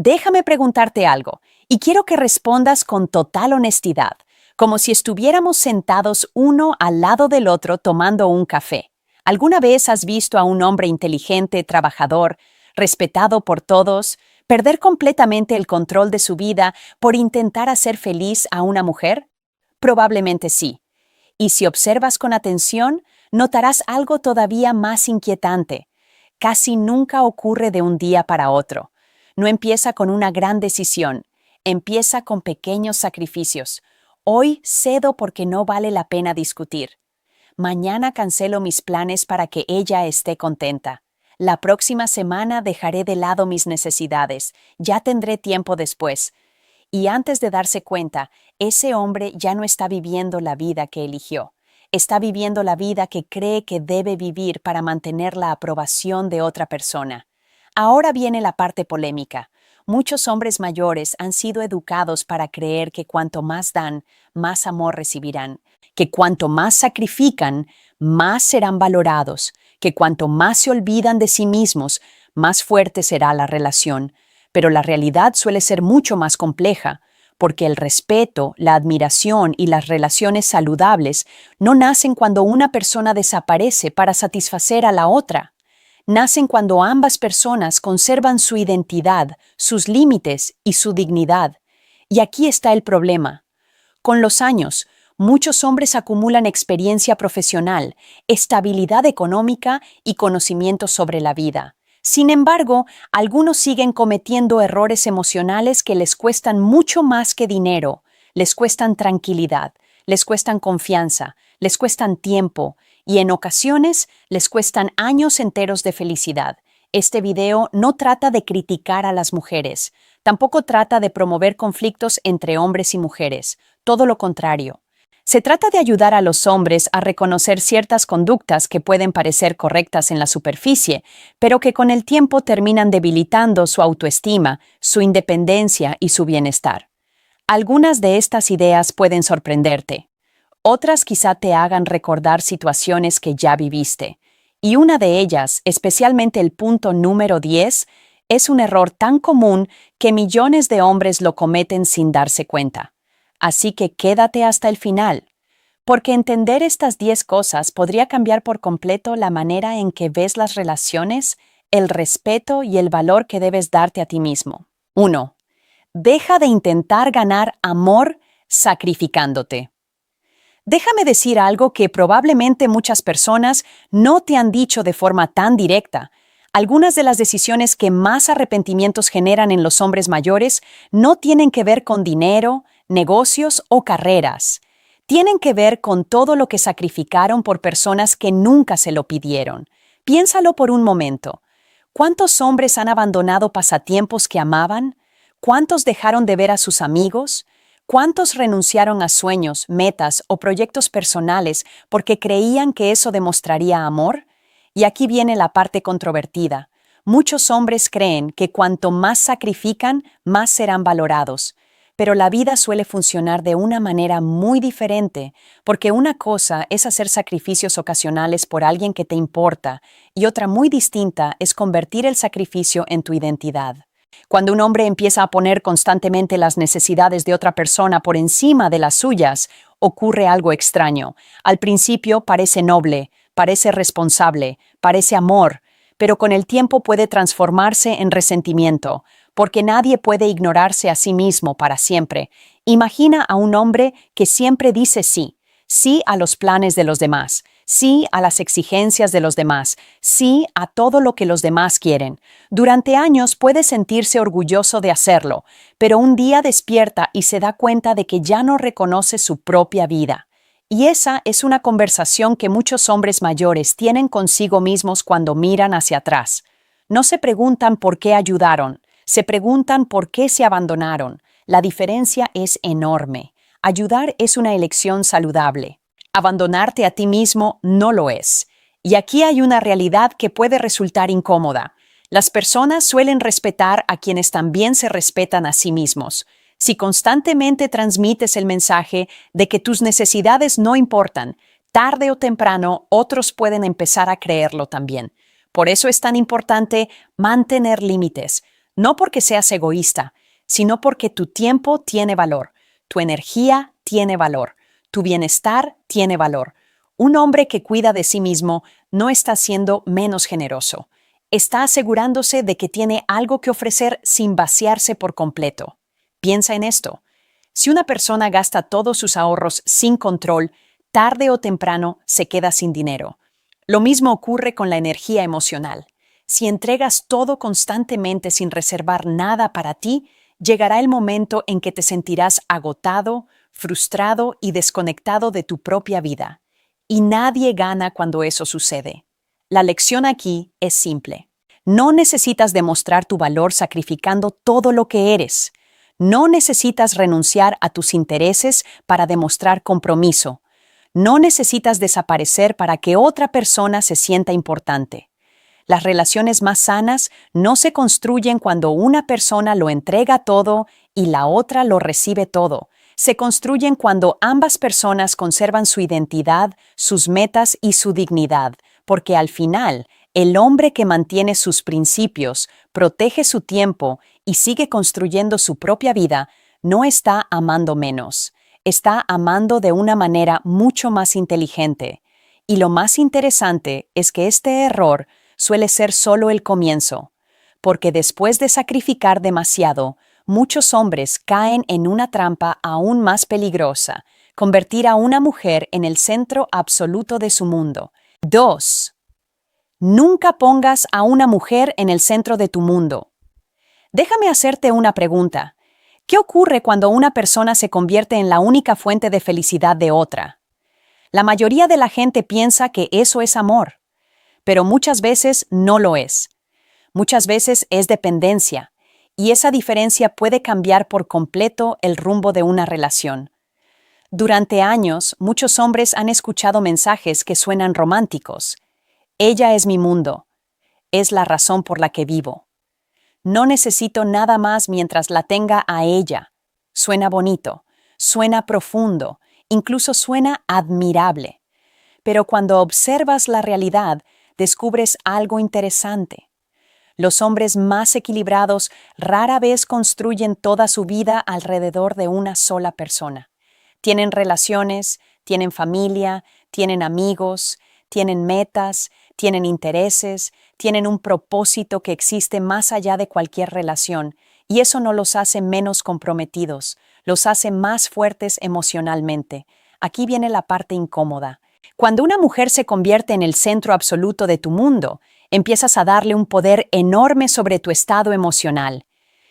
Déjame preguntarte algo, y quiero que respondas con total honestidad, como si estuviéramos sentados uno al lado del otro tomando un café. ¿Alguna vez has visto a un hombre inteligente, trabajador, respetado por todos, perder completamente el control de su vida por intentar hacer feliz a una mujer? Probablemente sí. Y si observas con atención, notarás algo todavía más inquietante. Casi nunca ocurre de un día para otro. No empieza con una gran decisión, empieza con pequeños sacrificios. Hoy cedo porque no vale la pena discutir. Mañana cancelo mis planes para que ella esté contenta. La próxima semana dejaré de lado mis necesidades. Ya tendré tiempo después. Y antes de darse cuenta, ese hombre ya no está viviendo la vida que eligió. Está viviendo la vida que cree que debe vivir para mantener la aprobación de otra persona. Ahora viene la parte polémica. Muchos hombres mayores han sido educados para creer que cuanto más dan, más amor recibirán, que cuanto más sacrifican, más serán valorados, que cuanto más se olvidan de sí mismos, más fuerte será la relación. Pero la realidad suele ser mucho más compleja, porque el respeto, la admiración y las relaciones saludables no nacen cuando una persona desaparece para satisfacer a la otra. Nacen cuando ambas personas conservan su identidad, sus límites y su dignidad. Y aquí está el problema. Con los años, muchos hombres acumulan experiencia profesional, estabilidad económica y conocimiento sobre la vida. Sin embargo, algunos siguen cometiendo errores emocionales que les cuestan mucho más que dinero, les cuestan tranquilidad, les cuestan confianza, les cuestan tiempo y en ocasiones les cuestan años enteros de felicidad. Este video no trata de criticar a las mujeres, tampoco trata de promover conflictos entre hombres y mujeres, todo lo contrario. Se trata de ayudar a los hombres a reconocer ciertas conductas que pueden parecer correctas en la superficie, pero que con el tiempo terminan debilitando su autoestima, su independencia y su bienestar. Algunas de estas ideas pueden sorprenderte. Otras quizá te hagan recordar situaciones que ya viviste. Y una de ellas, especialmente el punto número 10, es un error tan común que millones de hombres lo cometen sin darse cuenta. Así que quédate hasta el final, porque entender estas 10 cosas podría cambiar por completo la manera en que ves las relaciones, el respeto y el valor que debes darte a ti mismo. 1. Deja de intentar ganar amor sacrificándote. Déjame decir algo que probablemente muchas personas no te han dicho de forma tan directa. Algunas de las decisiones que más arrepentimientos generan en los hombres mayores no tienen que ver con dinero, negocios o carreras. Tienen que ver con todo lo que sacrificaron por personas que nunca se lo pidieron. Piénsalo por un momento. ¿Cuántos hombres han abandonado pasatiempos que amaban? ¿Cuántos dejaron de ver a sus amigos? ¿Cuántos renunciaron a sueños, metas o proyectos personales porque creían que eso demostraría amor? Y aquí viene la parte controvertida. Muchos hombres creen que cuanto más sacrifican, más serán valorados. Pero la vida suele funcionar de una manera muy diferente, porque una cosa es hacer sacrificios ocasionales por alguien que te importa, y otra muy distinta es convertir el sacrificio en tu identidad. Cuando un hombre empieza a poner constantemente las necesidades de otra persona por encima de las suyas, ocurre algo extraño. Al principio parece noble, parece responsable, parece amor, pero con el tiempo puede transformarse en resentimiento, porque nadie puede ignorarse a sí mismo para siempre. Imagina a un hombre que siempre dice sí, sí a los planes de los demás, sí a las exigencias de los demás, sí a todo lo que los demás quieren. Durante años puede sentirse orgulloso de hacerlo, pero un día despierta y se da cuenta de que ya no reconoce su propia vida. Y esa es una conversación que muchos hombres mayores tienen consigo mismos cuando miran hacia atrás. No se preguntan por qué ayudaron, se preguntan por qué se abandonaron. La diferencia es enorme. Ayudar es una elección saludable. Abandonarte a ti mismo no lo es. Y aquí hay una realidad que puede resultar incómoda. Las personas suelen respetar a quienes también se respetan a sí mismos. Si constantemente transmites el mensaje de que tus necesidades no importan, tarde o temprano otros pueden empezar a creerlo también. Por eso es tan importante mantener límites. No porque seas egoísta, sino porque tu tiempo tiene valor, tu energía tiene valor, tu bienestar tiene valor. Un hombre que cuida de sí mismo no está siendo menos generoso. Está asegurándose de que tiene algo que ofrecer sin vaciarse por completo. Piensa en esto. Si una persona gasta todos sus ahorros sin control, tarde o temprano se queda sin dinero. Lo mismo ocurre con la energía emocional. Si entregas todo constantemente sin reservar nada para ti, llegará el momento en que te sentirás agotado, frustrado y desconectado de tu propia vida. Y nadie gana cuando eso sucede. La lección aquí es simple. No necesitas demostrar tu valor sacrificando todo lo que eres. No necesitas renunciar a tus intereses para demostrar compromiso. No necesitas desaparecer para que otra persona se sienta importante. Las relaciones más sanas no se construyen cuando una persona lo entrega todo y la otra lo recibe todo. Se construyen cuando ambas personas conservan su identidad, sus metas y su dignidad, porque al final, el hombre que mantiene sus principios, protege su tiempo y sigue construyendo su propia vida, no está amando menos. Está amando de una manera mucho más inteligente. Y lo más interesante es que este error suele ser solo el comienzo, porque después de sacrificar demasiado, muchos hombres caen en una trampa aún más peligrosa, convertir a una mujer en el centro absoluto de su mundo. 2. Nunca pongas a una mujer en el centro de tu mundo. Déjame hacerte una pregunta. ¿Qué ocurre cuando una persona se convierte en la única fuente de felicidad de otra? La mayoría de la gente piensa que eso es amor, pero muchas veces no lo es. Muchas veces es dependencia, y esa diferencia puede cambiar por completo el rumbo de una relación. Durante años, muchos hombres han escuchado mensajes que suenan románticos. Ella es mi mundo. Es la razón por la que vivo. No necesito nada más mientras la tenga a ella. Suena bonito, suena profundo, incluso suena admirable. Pero cuando observas la realidad, descubres algo interesante. Los hombres más equilibrados rara vez construyen toda su vida alrededor de una sola persona. Tienen relaciones, tienen familia, tienen amigos, tienen metas, tienen intereses, tienen un propósito que existe más allá de cualquier relación, y eso no los hace menos comprometidos, los hace más fuertes emocionalmente. Aquí viene la parte incómoda. Cuando una mujer se convierte en el centro absoluto de tu mundo, empiezas a darle un poder enorme sobre tu estado emocional.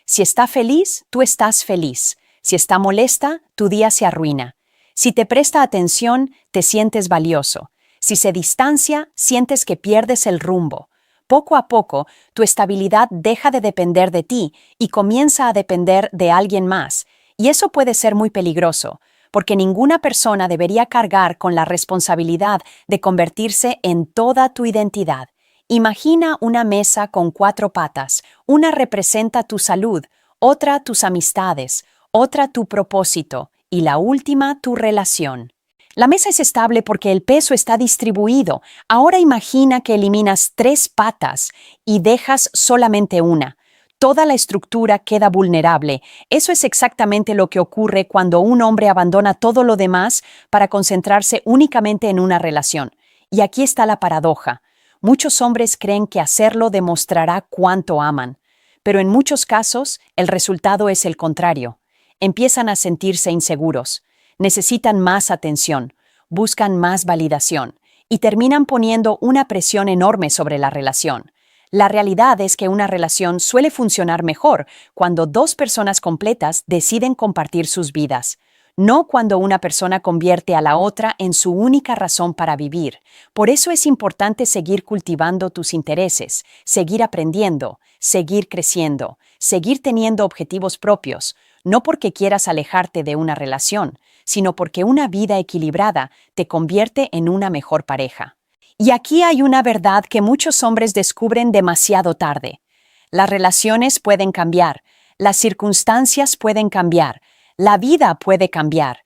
Si está feliz, tú estás feliz. Si está molesta, tu día se arruina. Si te presta atención, te sientes valioso. Si se distancia, sientes que pierdes el rumbo. Poco a poco, tu estabilidad deja de depender de ti y comienza a depender de alguien más. Y eso puede ser muy peligroso, porque ninguna persona debería cargar con la responsabilidad de convertirse en toda tu identidad. Imagina una mesa con 4 patas. Una representa tu salud, otra tus amistades, otra tu propósito y la última tu relación. La mesa es estable porque el peso está distribuido. Ahora imagina que eliminas 3 patas y dejas solamente una. Toda la estructura queda vulnerable. Eso es exactamente lo que ocurre cuando un hombre abandona todo lo demás para concentrarse únicamente en una relación. Y aquí está la paradoja. Muchos hombres creen que hacerlo demostrará cuánto aman, pero en muchos casos el resultado es el contrario. Empiezan a sentirse inseguros. Necesitan más atención, buscan más validación y terminan poniendo una presión enorme sobre la relación. La realidad es que una relación suele funcionar mejor cuando 2 personas completas deciden compartir sus vidas, no cuando una persona convierte a la otra en su única razón para vivir. Por eso es importante seguir cultivando tus intereses, seguir aprendiendo, seguir creciendo, seguir teniendo objetivos propios, no porque quieras alejarte de una relación, sino porque una vida equilibrada te convierte en una mejor pareja. Y aquí hay una verdad que muchos hombres descubren demasiado tarde. Las relaciones pueden cambiar, las circunstancias pueden cambiar, la vida puede cambiar,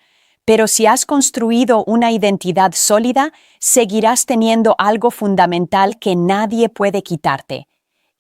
pero si has construido una identidad sólida, seguirás teniendo algo fundamental que nadie puede quitarte.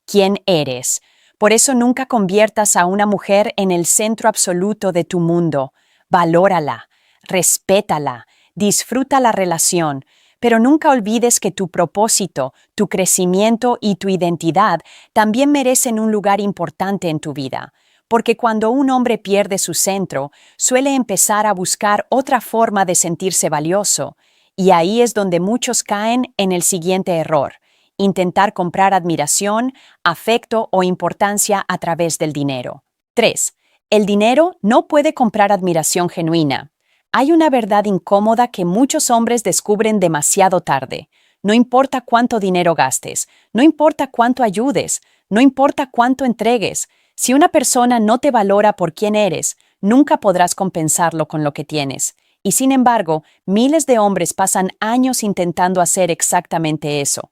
¿Quién eres? Por eso nunca conviertas a una mujer en el centro absoluto de tu mundo. Valórala, respétala, disfruta la relación, pero nunca olvides que tu propósito, tu crecimiento y tu identidad también merecen un lugar importante en tu vida. Porque cuando un hombre pierde su centro, suele empezar a buscar otra forma de sentirse valioso. Y ahí es donde muchos caen en el siguiente error: intentar comprar admiración, afecto o importancia a través del dinero. 3. El dinero no puede comprar admiración genuina. Hay una verdad incómoda que muchos hombres descubren demasiado tarde. No importa cuánto dinero gastes, no importa cuánto ayudes, no importa cuánto entregues. Si una persona no te valora por quién eres, nunca podrás compensarlo con lo que tienes. Y sin embargo, miles de hombres pasan años intentando hacer exactamente eso.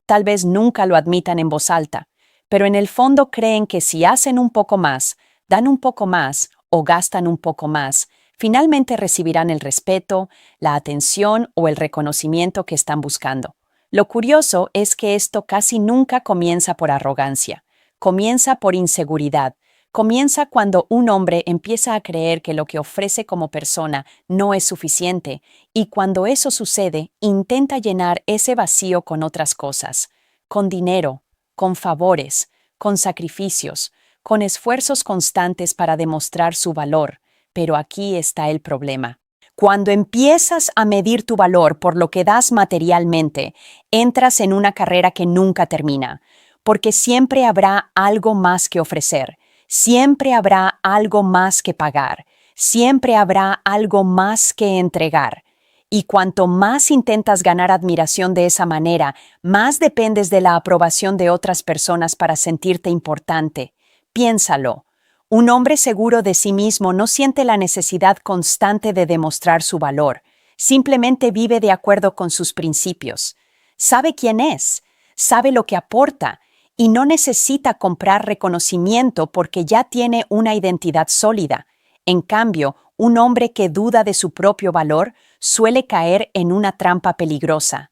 Tal vez nunca lo admitan en voz alta, pero en el fondo creen que si hacen un poco más, dan un poco más o gastan un poco más, finalmente recibirán el respeto, la atención o el reconocimiento que están buscando. Lo curioso es que esto casi nunca comienza por arrogancia. Comienza por inseguridad. Comienza cuando un hombre empieza a creer que lo que ofrece como persona no es suficiente, y cuando eso sucede, intenta llenar ese vacío con otras cosas, con dinero, con favores, con sacrificios, con esfuerzos constantes para demostrar su valor. Pero aquí está el problema. Cuando empiezas a medir tu valor por lo que das materialmente, entras en una carrera que nunca termina, porque siempre habrá algo más que ofrecer, siempre habrá algo más que pagar, siempre habrá algo más que entregar. Y cuanto más intentas ganar admiración de esa manera, más dependes de la aprobación de otras personas para sentirte importante. Piénsalo. Un hombre seguro de sí mismo no siente la necesidad constante de demostrar su valor, simplemente vive de acuerdo con sus principios. Sabe quién es, sabe lo que aporta y no necesita comprar reconocimiento porque ya tiene una identidad sólida. En cambio, un hombre que duda de su propio valor suele caer en una trampa peligrosa.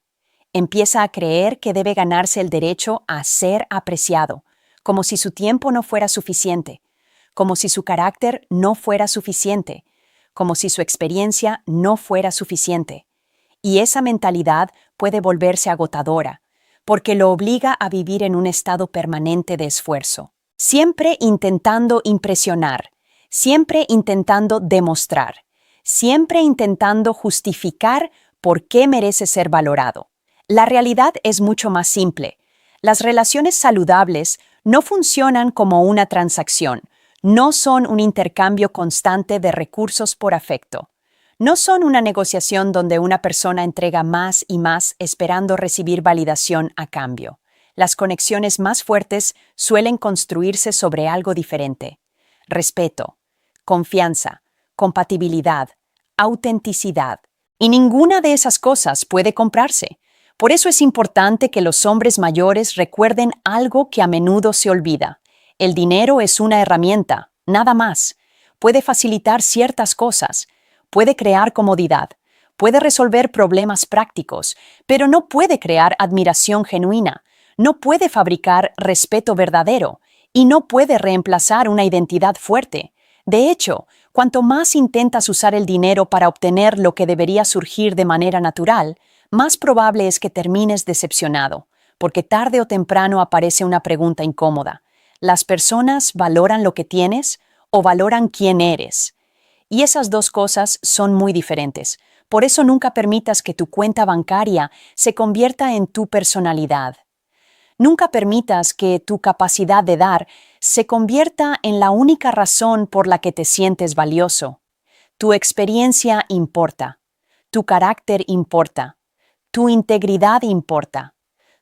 Empieza a creer que debe ganarse el derecho a ser apreciado, como si su tiempo no fuera suficiente, como si su carácter no fuera suficiente, como si su experiencia no fuera suficiente. Y esa mentalidad puede volverse agotadora, porque lo obliga a vivir en un estado permanente de esfuerzo, siempre intentando impresionar, siempre intentando demostrar, siempre intentando justificar por qué merece ser valorado. La realidad es mucho más simple. Las relaciones saludables no funcionan como una transacción, no son un intercambio constante de recursos por afecto. No son una negociación donde una persona entrega más y más esperando recibir validación a cambio. Las conexiones más fuertes suelen construirse sobre algo diferente: respeto, confianza, compatibilidad, autenticidad. Y ninguna de esas cosas puede comprarse. Por eso es importante que los hombres mayores recuerden algo que a menudo se olvida. El dinero es una herramienta, nada más. Puede facilitar ciertas cosas, puede crear comodidad, puede resolver problemas prácticos, pero no puede crear admiración genuina, no puede fabricar respeto verdadero y no puede reemplazar una identidad fuerte. De hecho, cuanto más intentas usar el dinero para obtener lo que debería surgir de manera natural, más probable es que termines decepcionado, porque tarde o temprano aparece una pregunta incómoda. ¿Las personas valoran lo que tienes o valoran quién eres? Y esas dos cosas son muy diferentes. Por eso nunca permitas que tu cuenta bancaria se convierta en tu personalidad. Nunca permitas que tu capacidad de dar se convierta en la única razón por la que te sientes valioso. Tu experiencia importa, tu carácter importa, tu integridad importa,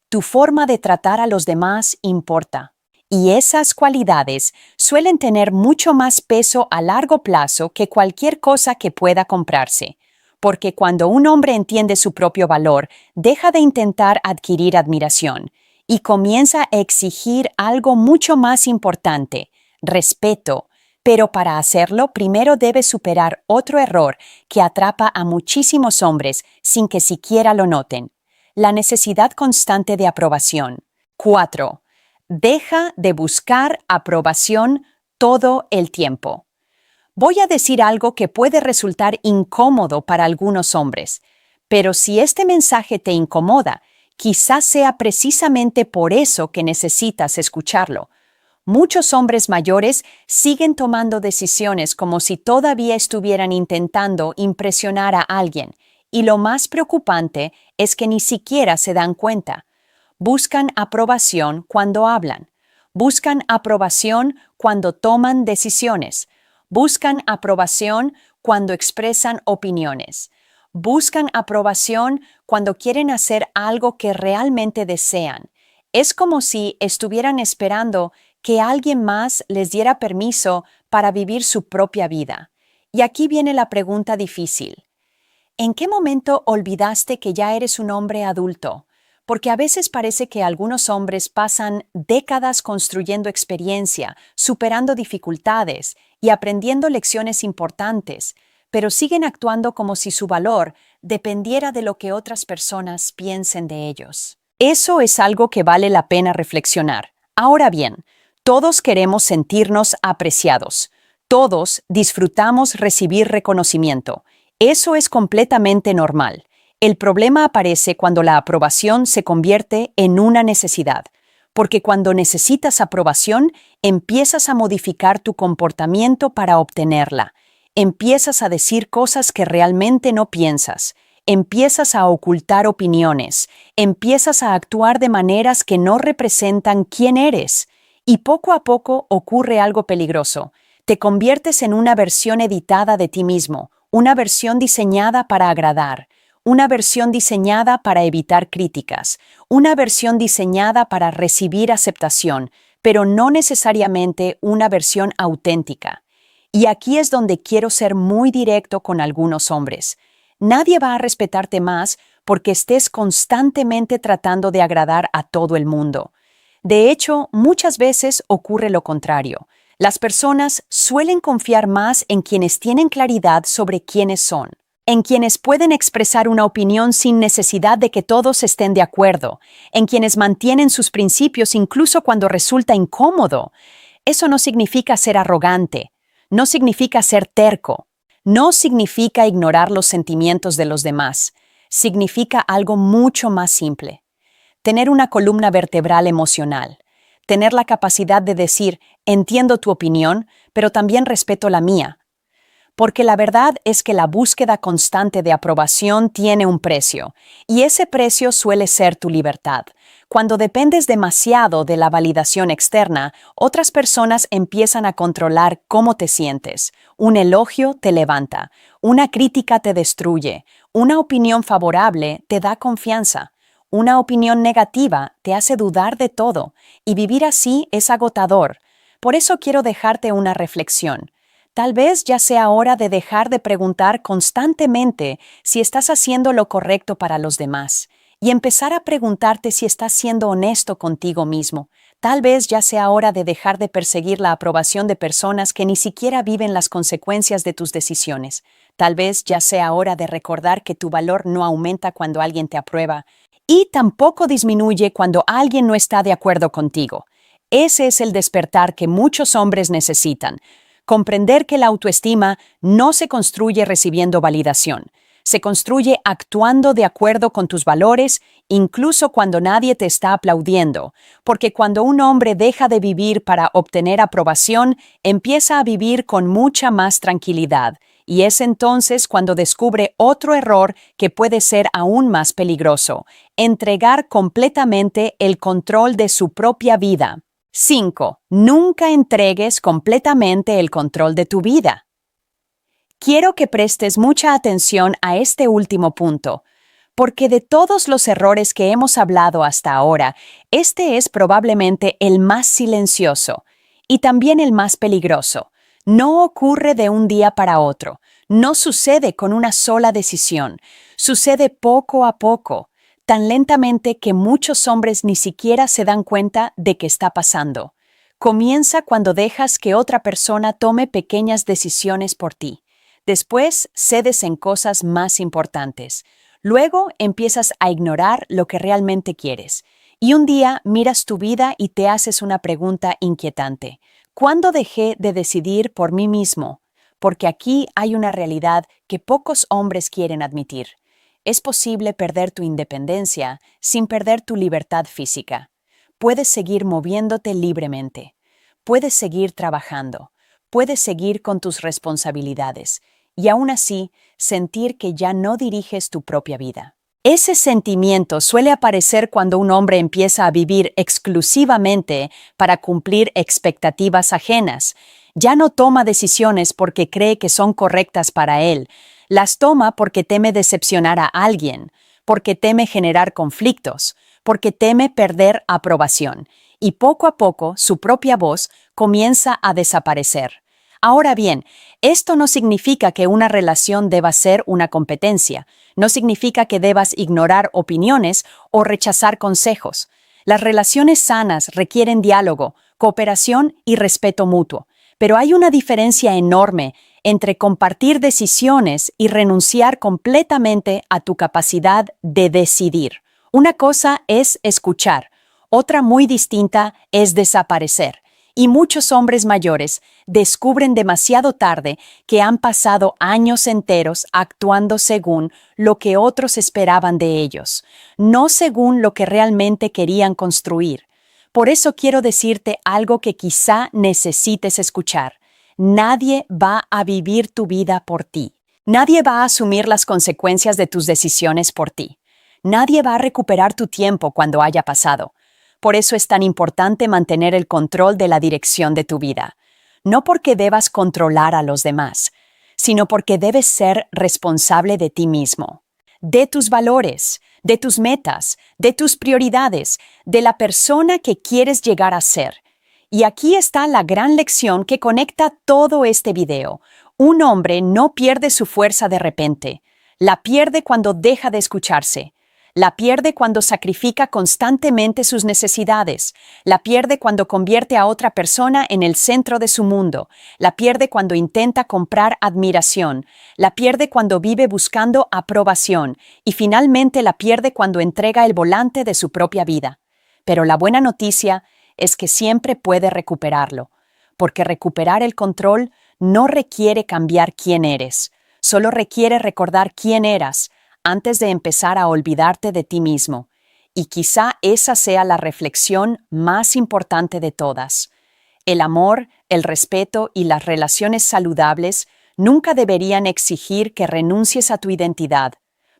tu forma de tratar a los demás importa. Y esas cualidades suelen tener mucho más peso a largo plazo que cualquier cosa que pueda comprarse, porque cuando un hombre entiende su propio valor, deja de intentar adquirir admiración y comienza a exigir algo mucho más importante: respeto. Pero para hacerlo, primero debe superar otro error que atrapa a muchísimos hombres sin que siquiera lo noten: la necesidad constante de aprobación. 4. Deja de buscar aprobación todo el tiempo. Voy a decir algo que puede resultar incómodo para algunos hombres, pero si este mensaje te incomoda, quizás sea precisamente por eso que necesitas escucharlo. Muchos hombres mayores siguen tomando decisiones como si todavía estuvieran intentando impresionar a alguien, y lo más preocupante es que ni siquiera se dan cuenta. Buscan aprobación cuando hablan. Buscan aprobación cuando toman decisiones. Buscan aprobación cuando expresan opiniones. Buscan aprobación cuando quieren hacer algo que realmente desean. Es como si estuvieran esperando que alguien más les diera permiso para vivir su propia vida. Y aquí viene la pregunta difícil. ¿En qué momento olvidaste que ya eres un hombre adulto? Porque a veces parece que algunos hombres pasan décadas construyendo experiencia, superando dificultades y aprendiendo lecciones importantes, pero siguen actuando como si su valor dependiera de lo que otras personas piensen de ellos. Eso es algo que vale la pena reflexionar. Ahora bien, todos queremos sentirnos apreciados. Todos disfrutamos recibir reconocimiento. Eso es completamente normal. El problema aparece cuando la aprobación se convierte en una necesidad, porque cuando necesitas aprobación, empiezas a modificar tu comportamiento para obtenerla. Empiezas a decir cosas que realmente no piensas. Empiezas a ocultar opiniones. Empiezas a actuar de maneras que no representan quién eres. Y poco a poco ocurre algo peligroso. Te conviertes en una versión editada de ti mismo, una versión diseñada para agradar, una versión diseñada para evitar críticas, una versión diseñada para recibir aceptación, pero no necesariamente una versión auténtica. Y aquí es donde quiero ser muy directo con algunos hombres. Nadie va a respetarte más porque estés constantemente tratando de agradar a todo el mundo. De hecho, muchas veces ocurre lo contrario. Las personas suelen confiar más en quienes tienen claridad sobre quiénes son, en quienes pueden expresar una opinión sin necesidad de que todos estén de acuerdo, en quienes mantienen sus principios incluso cuando resulta incómodo. Eso no significa ser arrogante, no significa ser terco, no significa ignorar los sentimientos de los demás, significa algo mucho más simple. Tener una columna vertebral emocional, tener la capacidad de decir, entiendo tu opinión, pero también respeto la mía. Porque la verdad es que la búsqueda constante de aprobación tiene un precio, y ese precio suele ser tu libertad. Cuando dependes demasiado de la validación externa, otras personas empiezan a controlar cómo te sientes. Un elogio te levanta, una crítica te destruye, una opinión favorable te da confianza. Una opinión negativa te hace dudar de todo, y vivir así es agotador. Por eso quiero dejarte una reflexión. Tal vez ya sea hora de dejar de preguntar constantemente si estás haciendo lo correcto para los demás y empezar a preguntarte si estás siendo honesto contigo mismo. Tal vez ya sea hora de dejar de perseguir la aprobación de personas que ni siquiera viven las consecuencias de tus decisiones. Tal vez ya sea hora de recordar que tu valor no aumenta cuando alguien te aprueba y tampoco disminuye cuando alguien no está de acuerdo contigo. Ese es el despertar que muchos hombres necesitan. Comprender que la autoestima no se construye recibiendo validación. Se construye actuando de acuerdo con tus valores, incluso cuando nadie te está aplaudiendo, porque cuando un hombre deja de vivir para obtener aprobación, empieza a vivir con mucha más tranquilidad, y es entonces cuando descubre otro error que puede ser aún más peligroso: entregar completamente el control de su propia vida. 5. Nunca entregues completamente el control de tu vida. Quiero que prestes mucha atención a este último punto, porque de todos los errores que hemos hablado hasta ahora, este es probablemente el más silencioso y también el más peligroso. No ocurre de un día para otro, no sucede con una sola decisión, sucede poco a poco, tan lentamente que muchos hombres ni siquiera se dan cuenta de que está pasando. Comienza cuando dejas que otra persona tome pequeñas decisiones por ti. Después cedes en cosas más importantes. Luego empiezas a ignorar lo que realmente quieres. Y un día miras tu vida y te haces una pregunta inquietante. ¿Cuándo dejé de decidir por mí mismo? Porque aquí hay una realidad que pocos hombres quieren admitir. Es posible perder tu independencia sin perder tu libertad física. Puedes seguir moviéndote libremente. Puedes seguir trabajando. Puedes seguir con tus responsabilidades. Y aún así, sentir que ya no diriges tu propia vida. Ese sentimiento suele aparecer cuando un hombre empieza a vivir exclusivamente para cumplir expectativas ajenas. Ya no toma decisiones porque cree que son correctas para él. Las toma porque teme decepcionar a alguien, porque teme generar conflictos, porque teme perder aprobación. Y poco a poco su propia voz comienza a desaparecer. Ahora bien, esto no significa que una relación deba ser una competencia. No significa que debas ignorar opiniones o rechazar consejos. Las relaciones sanas requieren diálogo, cooperación y respeto mutuo. Pero hay una diferencia enorme entre compartir decisiones y renunciar completamente a tu capacidad de decidir. Una cosa es escuchar, otra muy distinta es desaparecer. Y muchos hombres mayores descubren demasiado tarde que han pasado años enteros actuando según lo que otros esperaban de ellos, no según lo que realmente querían construir. Por eso quiero decirte algo que quizá necesites escuchar. Nadie va a vivir tu vida por ti. Nadie va a asumir las consecuencias de tus decisiones por ti. Nadie va a recuperar tu tiempo cuando haya pasado. Por eso es tan importante mantener el control de la dirección de tu vida. No porque debas controlar a los demás, sino porque debes ser responsable de ti mismo, de tus valores, de tus metas, de tus prioridades, de la persona que quieres llegar a ser. Y aquí está la gran lección que conecta todo este video. Un hombre no pierde su fuerza de repente. La pierde cuando deja de escucharse. La pierde cuando sacrifica constantemente sus necesidades. La pierde cuando convierte a otra persona en el centro de su mundo. La pierde cuando intenta comprar admiración. La pierde cuando vive buscando aprobación. Y finalmente la pierde cuando entrega el volante de su propia vida. Pero la buena noticia es que siempre puede recuperarlo. Porque recuperar el control no requiere cambiar quién eres. Solo requiere recordar quién eras antes de empezar a olvidarte de ti mismo. Y quizá esa sea la reflexión más importante de todas. El amor, el respeto y las relaciones saludables nunca deberían exigir que renuncies a tu identidad,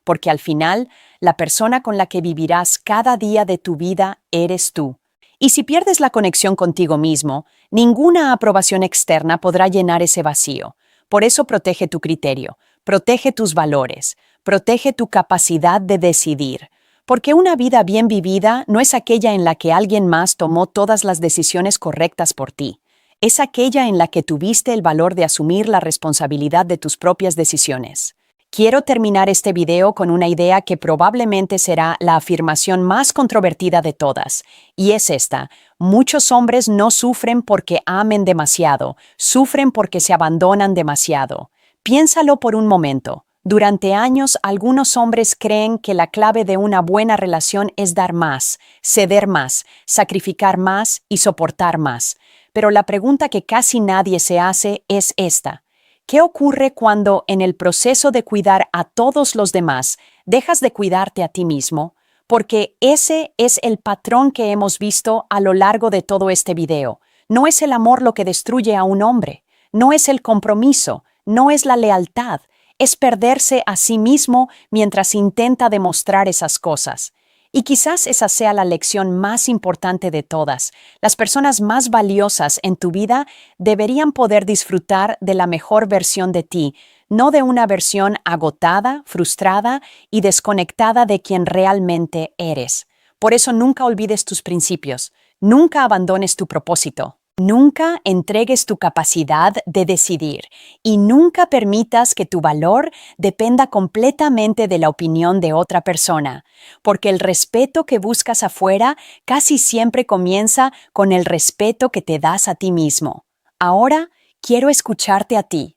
porque al final, la persona con la que vivirás cada día de tu vida eres tú. Y si pierdes la conexión contigo mismo, ninguna aprobación externa podrá llenar ese vacío. Por eso protege tu criterio, protege tus valores, protege tu capacidad de decidir. Porque una vida bien vivida no es aquella en la que alguien más tomó todas las decisiones correctas por ti. Es aquella en la que tuviste el valor de asumir la responsabilidad de tus propias decisiones. Quiero terminar este video con una idea que probablemente será la afirmación más controvertida de todas, y es esta: muchos hombres no sufren porque amen demasiado, sufren porque se abandonan demasiado. Piénsalo por un momento. Durante años, algunos hombres creen que la clave de una buena relación es dar más, ceder más, sacrificar más y soportar más. Pero la pregunta que casi nadie se hace es esta: ¿qué ocurre cuando, en el proceso de cuidar a todos los demás, dejas de cuidarte a ti mismo? Porque ese es el patrón que hemos visto a lo largo de todo este video. No es el amor lo que destruye a un hombre, no es el compromiso, no es la lealtad, es perderse a sí mismo mientras intenta demostrar esas cosas. Y quizás esa sea la lección más importante de todas. Las personas más valiosas en tu vida deberían poder disfrutar de la mejor versión de ti, no de una versión agotada, frustrada y desconectada de quien realmente eres. Por eso nunca olvides tus principios, nunca abandones tu propósito. Nunca entregues tu capacidad de decidir y nunca permitas que tu valor dependa completamente de la opinión de otra persona, porque el respeto que buscas afuera casi siempre comienza con el respeto que te das a ti mismo. Ahora quiero escucharte a ti.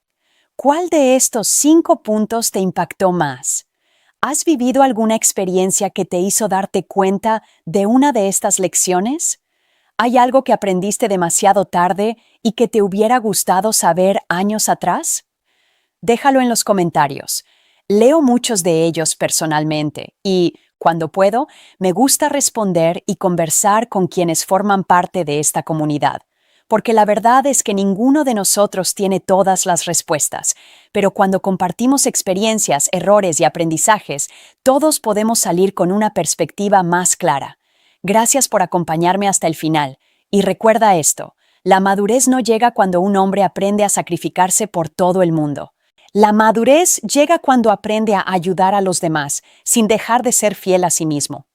¿Cuál de estos 5 puntos te impactó más? ¿Has vivido alguna experiencia que te hizo darte cuenta de una de estas lecciones? ¿Hay algo que aprendiste demasiado tarde y que te hubiera gustado saber años atrás? Déjalo en los comentarios. Leo muchos de ellos personalmente y, cuando puedo, me gusta responder y conversar con quienes forman parte de esta comunidad. Porque la verdad es que ninguno de nosotros tiene todas las respuestas, pero cuando compartimos experiencias, errores y aprendizajes, todos podemos salir con una perspectiva más clara. Gracias por acompañarme hasta el final. Y recuerda esto, la madurez no llega cuando un hombre aprende a sacrificarse por todo el mundo. La madurez llega cuando aprende a ayudar a los demás, sin dejar de ser fiel a sí mismo.